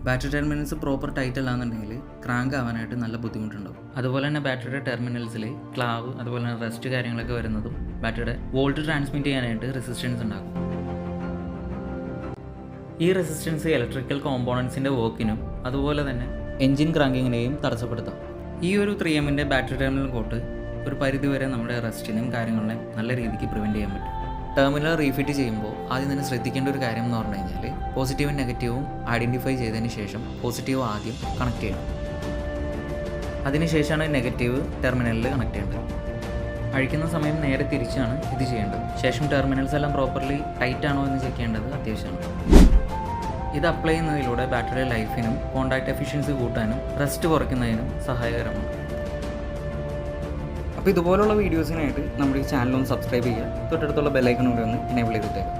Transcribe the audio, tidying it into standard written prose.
Battery terminals proper tight അല്ലാന്നുണ്ടെങ്കിൽ crank ആവാനായിട്ട് നല്ല ബുദ്ധിമുട്ടുണ്ടാവും. അതുപോലെ തന്നെ ബാറ്ററിയുടെ ടെർമിനൽസിൽ ക്ലാവ് അതുപോലെ തന്നെ റെസ്റ്റ് കാര്യങ്ങളൊക്കെ വരുന്നതും ബാറ്ററിയുടെ വോൾട്ട് ട്രാൻസ്മിറ്റ് ചെയ്യാനായിട്ട് റെസിസ്റ്റൻസ് ഉണ്ടാക്കും. ഈ റെസിസ്റ്റൻസ് ഇലക്ട്രിക്കൽ കോമ്പോണൻസിൻ്റെ വർക്കിനും അതുപോലെ തന്നെ എൻജിൻ ക്രാങ്കിങ്ങിനെയും തടസ്സപ്പെടുത്താം. ഈ ഒരു 3M ബാറ്ററി ടെർമിനൽ കോട്ട് ഒരു പരിധിവരെ നമ്മുടെ റെസ്റ്റിനെയും കാര്യങ്ങളെയും നല്ല രീതിക്ക് പ്രിവെൻറ്റ് ചെയ്യാൻ പറ്റും. ടെർമിനൽ റീഫിറ്റ് ചെയ്യുമ്പോൾ ആദ്യം തന്നെ ശ്രദ്ധിക്കേണ്ട ഒരു കാര്യം എന്ന് പറഞ്ഞു കഴിഞ്ഞാൽ പോസിറ്റീവും നെഗറ്റീവും ഐഡൻറ്റിഫൈ ചെയ്തതിന് ശേഷം പോസിറ്റീവ് ആദ്യം കണക്ട് ചെയ്യണം. അതിനുശേഷമാണ് നെഗറ്റീവ് ടെർമിനലിൽ കണക്ട് ചെയ്യേണ്ടത്. അഴിക്കുന്ന സമയം നേരെ തിരിച്ചാണ് ഇത് ചെയ്യേണ്ടത്. ശേഷം ടെർമിനൽസ് എല്ലാം പ്രോപ്പർലി ടൈറ്റ് ആണോ എന്ന് ചെക്ക് ചെയ്യേണ്ടത് അത്യാവശ്യമാണ്. ഇത് അപ്ലൈ ചെയ്യുന്നതിലൂടെ ബാറ്ററി ലൈഫിനും കോൺടാക്ട് എഫിഷ്യൻസി കൂട്ടാനും റെസ്റ്റ് കുറയ്ക്കുന്നതിനും സഹായകരമാണ്. അപ്പോൾ ഇതുപോലുള്ള വീഡിയോസിനായിട്ട് നമ്മുടെ ഈ ചാനൽ ഒന്ന് സബ്സ്ക്രൈബ് ചെയ്യുക. തൊട്ടടുത്തുള്ള ബെല്ലൈക്കൺ കൂടി ഒന്ന് എനേബിൾ ചെയ്തിട്ടേക്കാം.